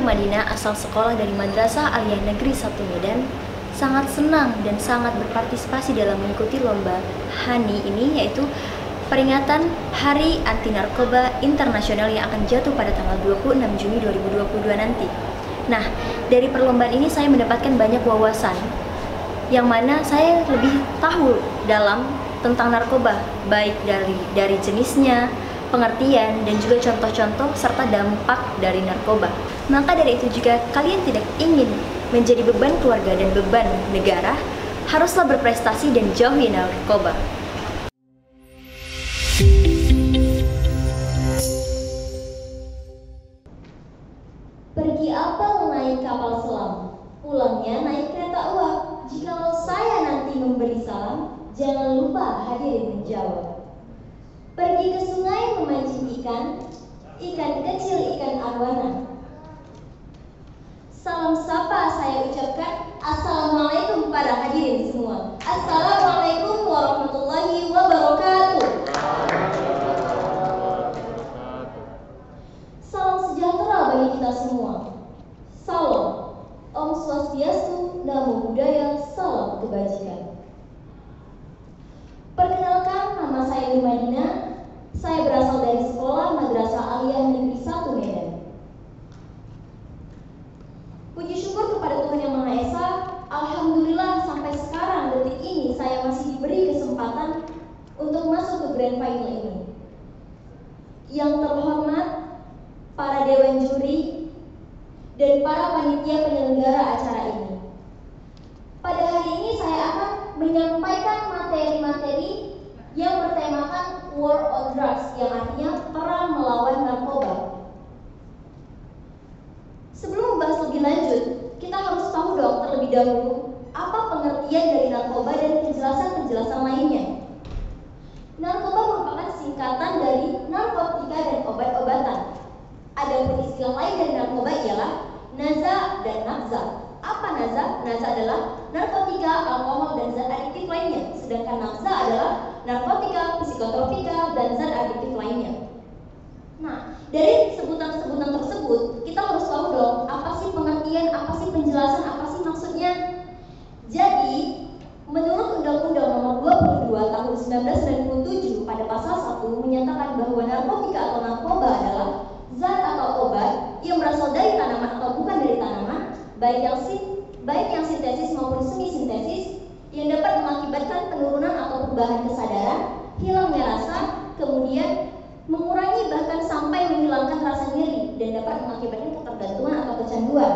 Nur Madina asal sekolah dari Madrasah Aliyah Negeri 1 Medan sangat senang dan sangat berpartisipasi dalam mengikuti lomba HANI ini, yaitu peringatan Hari Anti Narkoba Internasional yang akan jatuh pada tanggal 26 Juni 2022 nanti. Nah, dari perlombaan ini saya mendapatkan banyak wawasan yang mana saya lebih tahu dalam tentang narkoba, baik dari jenisnya, pengertian, dan juga contoh-contoh serta dampak dari narkoba. Maka dari itu, jika kalian tidak ingin menjadi beban keluarga dan beban negara, haruslah berprestasi dan jauhi narkoba. Pergi apel naik kapal selam, pulangnya naik kereta uap. Jikalau saya nanti memberi salam, jangan lupa hadirin menjawab. Pergi ke sungai memancing ikan, ikan kecil ikan arwana. Salam sapa saya ucapkan, assalamualaikum para hadirin semua. Assalamualaikum warahmatullahi wabarakatuh. Salam sejahtera bagi kita semua. Salam, Om Swastiastu, Namo Buddhaya, salam kebajikan. Perkenalkan, nama saya Nur Madina. Saya berasal dari sekolah Madrasah Aliyah Negeri 1 Medan. Puji syukur kepada Tuhan Yang Maha Esa, alhamdulillah sampai sekarang detik ini saya masih diberi kesempatan untuk masuk ke grand final ini. Yang terhormat para dewan juri dan para panitia penyelenggara acara ini. Pada hari ini saya akan menyampaikan materi-materi yang bertemakan War on Drugs, yang artinya perang melawan narkoba. Sebelum membahas lebih lanjut, kita harus tahu dong terlebih dahulu apa pengertian dari narkoba dan penjelasan-penjelasan lainnya. Narkoba merupakan singkatan dari narkotika dan obat-obatan. Adapun istilah lain dari narkoba ialah naza dan nafza. Apa naza? Naza adalah narkotika, alkohol, dan zat adiktif lainnya. Sedangkan nafza adalah narkotika, psikotropika, dan zat adiktif lainnya. Nah, dari sebutan-sebutan tersebut, kita harus tahu dong apa sih pengertian, apa sih penjelasan, apa sih maksudnya. Jadi, menurut Undang-Undang Nomor 22 Tahun 1997 pada pasal 1 menyatakan bahwa narkotika atau narkoba adalah zat atau obat yang berasal dari tanaman atau bukan dari tanaman, baik yang sintesis maupun semi sintesis, yang dapat mengakibatkan penurunan atau perubahan kesadaran, hilangnya rasa, kemudian mengurangi bahkan sampai menghilangkan rasa nyeri, dan dapat mengakibatkan ketergantungan atau kecanduan.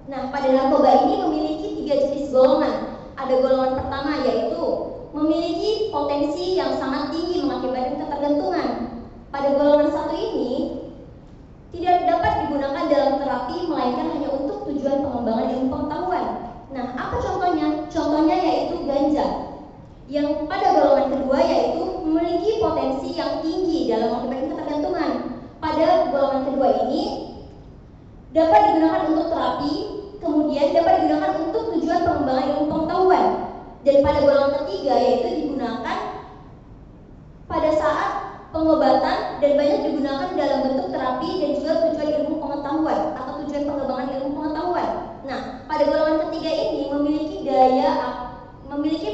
Nah, pada narkoba ini memiliki 3 jenis golongan. Ada golongan pertama, yaitu memiliki potensi yang sangat tinggi mengakibatkan ketergantungan. Pada golongan 1 ini tidak dapat digunakan dalam terapi, melainkan hanya untuk tujuan pengembangan ilmu pengetahuan. Nah, apa contohnya? Contohnya yaitu ganja. Yang pada golongan kedua yaitu memiliki potensi yang tinggi dalam mengakibatkan ketergantungan. Pada golongan kedua ini dapat digunakan untuk terapi, kemudian dapat digunakan untuk tujuan pengembangan ilmu pengetahuan. Dan pada golongan ketiga yaitu digunakan pada saat pengobatan dan banyak digunakan dalam bentuk terapi dan juga tujuan ilmu pengetahuan atau tujuan pengembangan ilmu pengetahuan. Nah, pada golongan ketiga ini memiliki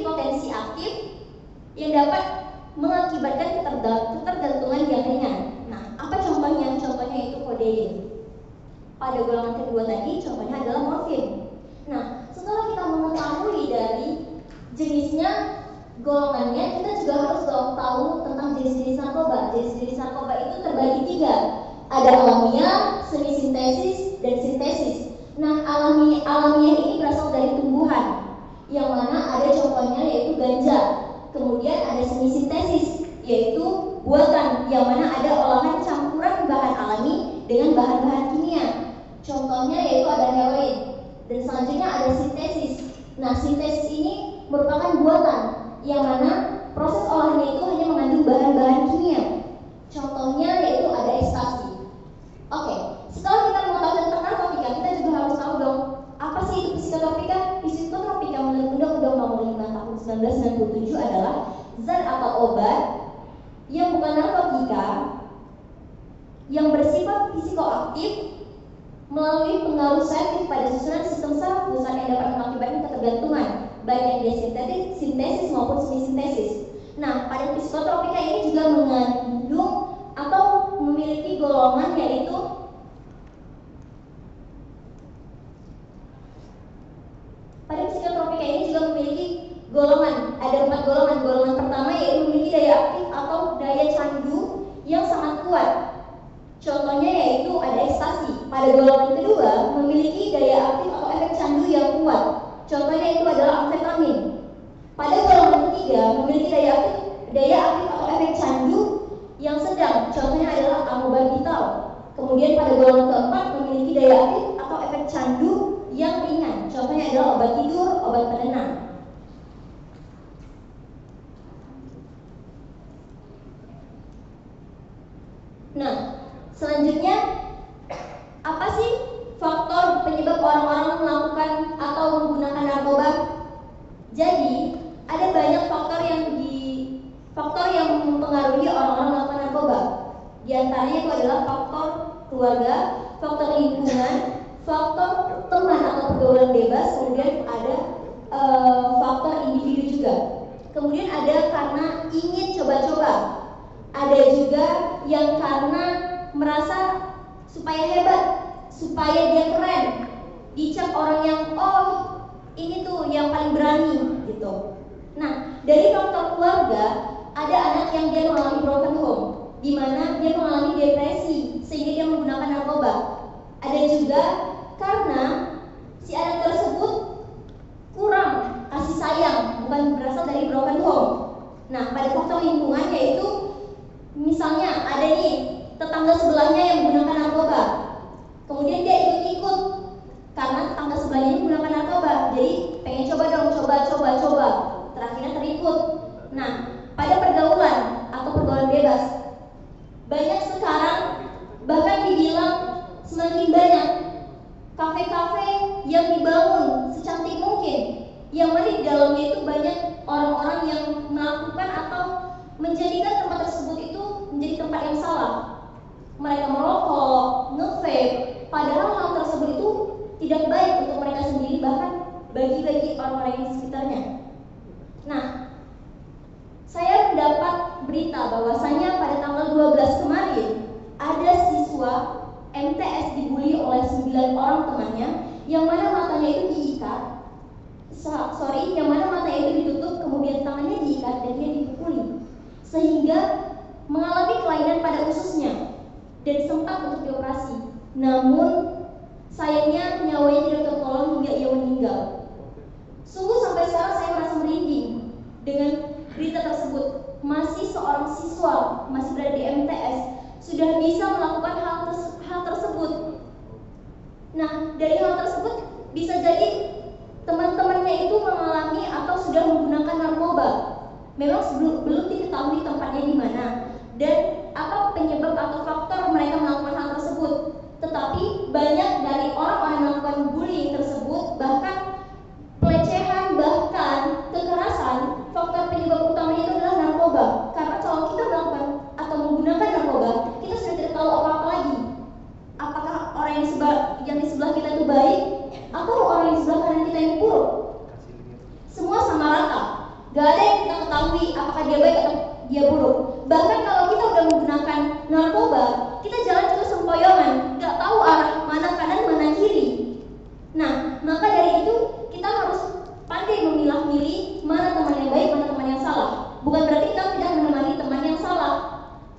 potensi aktif yang dapat mengakibatkan ketergantungan yang ringan. Nah, apa contohnya? Contohnya itu kodein. Pada golongan kedua tadi contohnya adalah morfin. Nah, setelah kita mengetahui dari jenisnya, golongannya, kita juga harus tahu tentang jenis-jenis narkoba. Jenis-jenis narkoba itu terbagi 3. Ada alamiah, semi sintesis, dan sintesis. Nah, alamiah ini berasal dari tumbuhan, yang mana ada contohnya yaitu ganja. Kemudian ada semi sintesis, yaitu buatan, yang mana ada olahan campuran bahan alami dengan bahan-bahan kimia. Contohnya yaitu ada heroin. Dan selanjutnya ada sintesis. Nah, sintesis ini merupakan buatan, yang mana proses olahannya itu hanya mengandung bahan-bahan kimia. Contohnya yaitu ada ekstasi. Oke, setelah kita mengetahui tentang narkotika, kita juga harus tahu dong apa sih itu psikotropika. Psikotropika menurut Undang-Undang Nomor 5 Tahun 1997 adalah zat atau obat yang bukan narkotika, yang bersifat psikoaktif, melalui pengaruh selektif pada susunan sistem saraf pusat yang dapat mengakibatkan ketergantungan, baik yang dia sintesis maupun semi-sintesis. Nah, pada psikotropika ini juga mengandung atau memiliki golongan, yaitu pada psikotropika ini juga memiliki golongan. Ada 4 golongan. Golongan pertama yaitu memiliki daya aktif atau daya candu yang sangat kuat. Contohnya yaitu ada ekstasi. Pada golongan kedua memiliki daya aktif atau efek candu yang kuat. Contohnya itu adalah amfetamin. Pada golongan ketiga memiliki daya aktif atau efek candu yang sedang. Contohnya adalah amobarbital. Kemudian pada golongan keempat memiliki daya aktif atau efek candu yang ringan. Contohnya adalah obat tidur, obat penenang. Nah, selanjutnya apa sih faktor penyebab orang-orang melakukan atau menggunakan narkoba? Jadi, ada banyak faktor yang mempengaruhi orang-orang melakukan narkoba. Di antaranya itu adalah faktor keluarga, faktor lingkungan, faktor teman atau pergaulan bebas, kemudian ada faktor individu juga. Kemudian ada karena ingin coba-coba. Ada juga yang karena merasa supaya hebat, supaya dia keren, dicap orang yang ini tuh yang paling berani gitu. Nah, dari faktor keluarga ada anak yang dia mengalami broken home, di mana dia mengalami depresi sehingga dia menggunakan narkoba. Ada juga karena si anak tersebut kurang kasih sayang, bukan berasal dari broken home. Nah, pada faktor lingkungan yaitu misalnya ada nih tetangga sebelahnya yang menggunakan narkoba, kemudian dia ikut-ikut karena tetangga sebelahnya menggunakan narkoba, jadi pengen coba dong, coba, terakhirnya terikut. Nah, pada pergaulan atau pergaulan bebas, banyak sekarang bahkan dibilang semakin banyak kafe-kafe yang dibangun secantik mungkin, yang mana di dalamnya itu banyak orang-orang yang melakukan atau menjadikan tempat tersebut itu menjadi tempat yang salah. Mereka merokok, nge-vape, padahal hal tersebut itu tidak baik untuk mereka sendiri, bahkan bagi orang-orang di sekitarnya. Nah, saya mendapat berita bahwasanya pada tanggal 12 kemarin ada siswa MTS dibully oleh 9 orang temannya, yang mana matanya itu diikat, yang mana matanya itu ditutup, kemudian tangannya diikat dan dia dipukuli sehingga mengalami kelainan pada ususnya dan sempat untuk dioperasi. Namun sayangnya nyawanya tidak tertolong hingga ia meninggal. Sungguh sampai sekarang saya merasa merinding dengan berita tersebut. Masih seorang siswa, masih berada di MTS, sudah bisa melakukan hal tersebut. Nah, dari hal tersebut bisa jadi teman-temannya itu mengalami atau sudah menggunakan narkoba. Memang belum diketahui tempatnya di mana dan apa penyebab atau faktor mereka melakukan hal tersebut. Tetapi banyak dari orang-orang yang melakukan bullying tersebut, bahkan pelecehan, bahkan kekerasan, faktor penyebab utamanya itu adalah narkoba. Karena kalau kita melakukan atau menggunakan narkoba, kita sudah tidak tahu apa-apa lagi. Apakah orang yang di sebelah kita itu baik atau orang yang di sebelah kanan kita ini buruk? Semua sama rata. Gak ada yang kita ketahui apakah dia baik atau dia buruk. Bahkan kalau kita udah menggunakan narkoba, kita jalan terus sempoyongan, gak tahu arah mana kanan mana kiri. Nah, maka dari itu kita harus pandai memilah-milih mana teman yang baik, mana teman yang salah. Bukan berarti kita tidak menemani teman yang salah,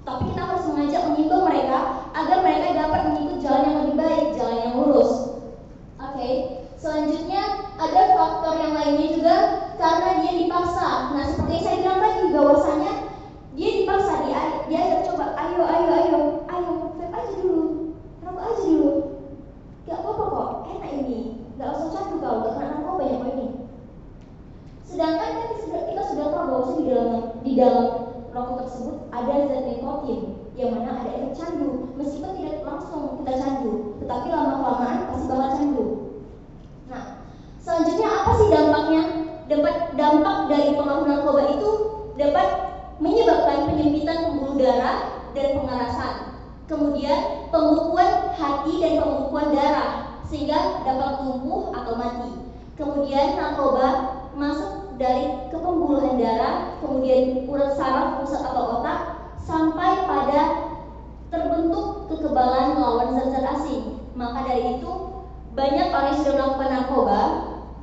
tapi kita harus mengajak, mengimbau mereka agar mereka dapat mengikut jalan yang lebih baik, jalan yang lurus. Oke. Selanjutnya ada faktor yang lainnya juga karena dia dipaksa. Nah, seperti yang saya bilang tadi bahwasanya dia dipaksa, diajak coba, ayo, vape aja dulu, rokok aja dulu, gak apa-apa kok, enak ini, gak usah candu kau, gak kena narkoba banyak ini. Sedangkan kan kita sudah tahu bahwasanya di dalam rokok tersebut ada zat nikotin, yang mana ada efek candu, meskipun tidak langsung kita candu, tetapi lama-kelamaan pasti bakal candu. Nah, selanjutnya apa sih dampaknya? Dampak dari pengaruh narkoba itu dapat menyebabkan penyempitan pembuluh darah dan pengerasan. Kemudian pembekuan hati dan pembekuan darah sehingga dapat lumpuh atau mati. Kemudian narkoba masuk dari ke pembuluhan darah, kemudian urat saraf, pusat atau otak, sampai pada terbentuk kekebalan melawan zat-zat asing. Maka dari itu banyak orang yang sudah melakukan narkoba,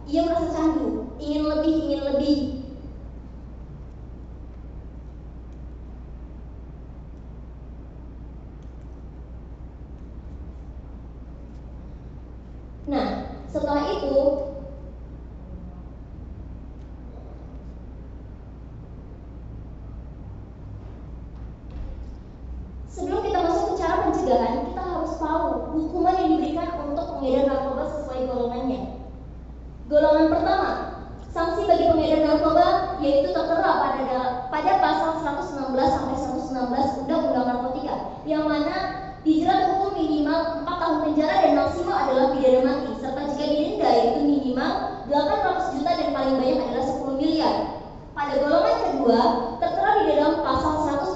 ia merasa candu, ingin lebih, ingin lebih. Nah, setelah itu sebelum kita masuk ke cara pencegahan, kita harus tahu hukuman yang diberikan untuk pengedar narkoba sesuai golongannya. Golongan pertama, sanksi bagi pengedar narkoba yaitu tertera pada pasal 116 sampai 116 Undang-Undang Narkotika, yang mana dijerat hukum minimal 4 tahun penjara dan maksimal adalah pidana mati, serta jika didenda yaitu minimal 800 juta dan paling banyak adalah 10 miliar. Pada golongan kedua, tertera di dalam pasal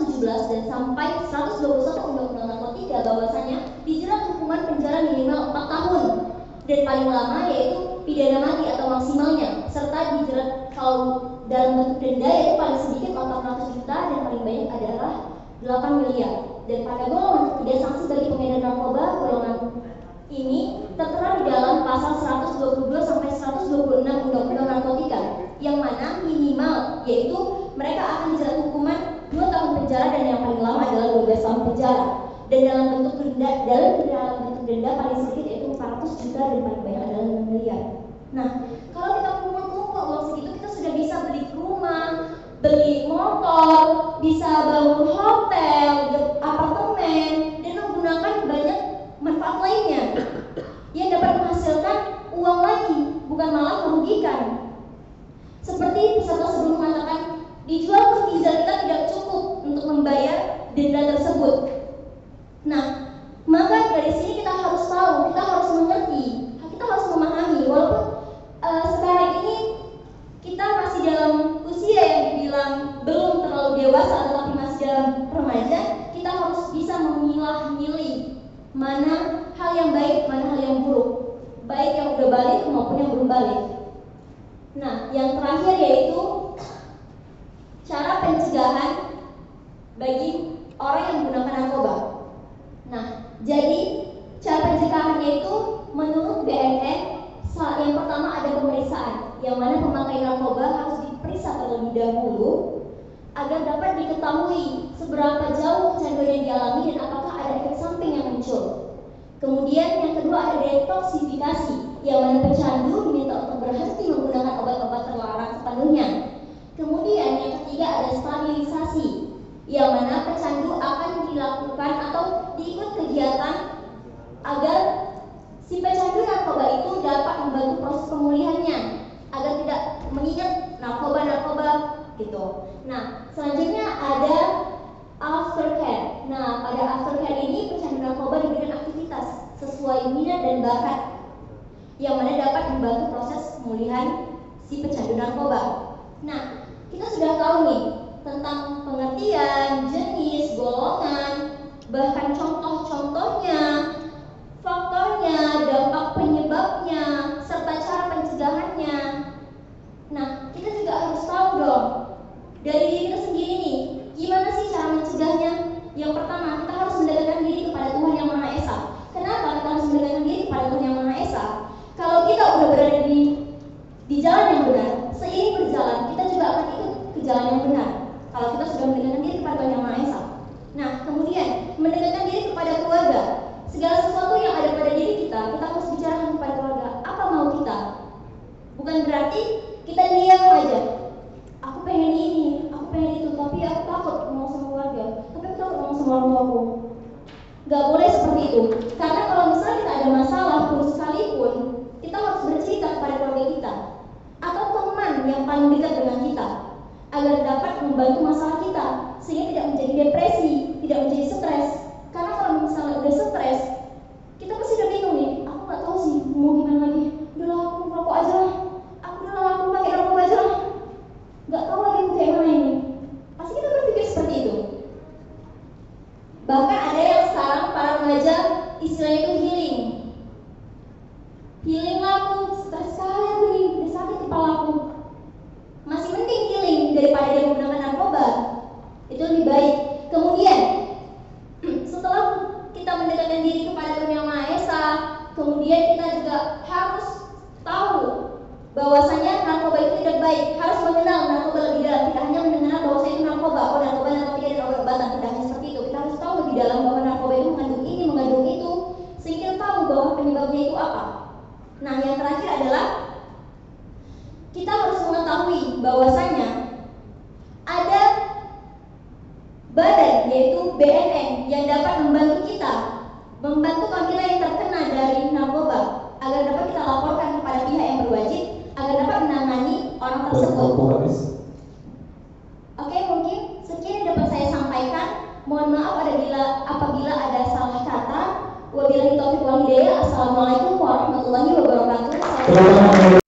117 dan sampai 121 Undang-Undang Narkotika bahwasanya dijerat hukuman penjara minimal 4 tahun dan paling lama yaitu pidana mati atau maksimalnya, serta dijerat kalau dalam bentuk denda yaitu paling sedikit 400 juta dan paling banyak adalah 8 miliar. Dan pada golongan ketiga, sanksi bagi pengedar narkoba golongan ini tertera di dalam pasal 122 sampai 126 Undang-Undang Narkotika, yang mana minimal yaitu mereka akan dijerat hukuman 2 tahun penjara dan yang paling lama adalah 12 tahun penjara. Dan dalam bentuk denda paling sedikit yaitu 400 juta dan paling banyak adalah 6 miliar. Nah, kalau kita kumpul-kumpul uang segitu, kita sudah bisa beli rumah, beli motor, bisa bangun hotel, apartemen, dan menggunakan banyak manfaat lainnya yang dapat menghasilkan uang lagi, bukan malah merugikan. Seperti peserta sebelum mengatakan, dijual ke ginjal kita tidak cukup untuk membayar denda tersebut. Nah, maka dari sini kita harus tahu, kita harus mengerti, kita harus memahami, walaupun sekarang ini kita masih dalam usia yang dibilang belum terlalu dewasa tetapi masih dalam remaja, kita harus bisa memilah-milih mana hal yang baik, mana hal yang buruk, baik yang udah balik maupun yang belum balik. Nah, yang terakhir yaitu cara pencegahan bagi orang yang menggunakan narkoba. Nah, jadi cara pencegahannya itu menurut BNN, yang pertama ada pemeriksaan, yang mana pemakai narkoba harus diperiksa terlebih dahulu agar dapat diketahui seberapa jauh kecanduan yang dialami dan apakah ada efek samping yang muncul. Kemudian yang kedua ada detoksifikasi, yang mana pecandu diminta untuk berhenti menggunakan obat-obat terlarang sepenuhnya. Kemudian yang ketiga ada stabilisasi, yang mana pecandu akan dilakukan atau diikut kegiatan agar si pecandu narkoba itu dapat membantu proses pemulihannya agar tidak mengingat narkoba gitu. Nah, selanjutnya ada aftercare. Nah, pada aftercare ini pecandu narkoba diberikan aktivitas sesuai minat dan bakat yang mana dapat membantu proses pemulihan si pecandu narkoba. Nah, kita sudah tahu nih tentang pengertian, jenis, golongan, bahkan contoh-contohnya, faktornya, dampak penyebabnya, serta cara pencegahannya. Nah, kita juga harus tahu dong dari diri kita sendiri nih, gimana sih cara mencegahnya? Yang pertama, kita harus mendekatkan diri kepada Tuhan Yang Maha Esa. Kenapa kita harus mendekatkan diri kepada Tuhan Yang Maha Esa? Kalau kita udah berada di jalan yang benar, seiring berjalan kita juga akan ikut ke jalan yang benar. Kalau kita sudah mendekatkan diri kepada Tuhan Yang Maha Esa. Nah, kemudian mendekatkan diri kepada keluarga. Segala sesuatu yang ada pada diri kita harus bicarakan kepada keluarga. Apa mau kita? Bukan berarti kita diam aja. Aku pengen ini, aku pengen itu, tapi aku takut ngomong sama keluarga, tapi aku takut ngomong sama orang tuaku. Gak boleh seperti itu. Karena kalau misalnya kita ada masalah pun sekalipun, kita harus bercerita kepada keluarga kita atau teman yang paling dekat dengan kita agar dapat membantu masalah kita sehingga tidak menjadi depresi, tidak menjadi stres. Karena kalau misalnya udah stres, kita pasti udah bingung nih. Aku nggak tahu sih mau gimana lagi. Udahlah aku merokok aja lah. Aku pakai narkoba aja lah. Nggak tahu lagi aku kayak mana ini. Pasti kita berpikir seperti itu. Bahkan ada yang sekarang para remaja bahwasanya narkoba itu tidak baik, harus mengenal narkoba lebih dalam, tidak hanya mengenal bahwasanya itu narkoba, narkoba, narkotika dan obat-obatan, tidak hanya seperti itu. Kita harus tahu lebih dalam bahwa narkoba itu mengandung ini, mengandung itu, sehingga tahu bahwa penyebabnya itu apa. Nah, yang terakhir adalah kita harus mengetahui bahwasanya ada badan, yaitu BNN, yang dapat membantu kita, membantu apabila yang terkena dari narkoba, agar dapat kita laporkan kepada pihak yang berwajib, agar dapat menangani orang tersebut. Oke, mungkin sekian yang dapat saya sampaikan. Mohon maaf apabila ada salah kata. Wabillahi taufiq wal hidayah. Assalamualaikum warahmatullahi wabarakatuh.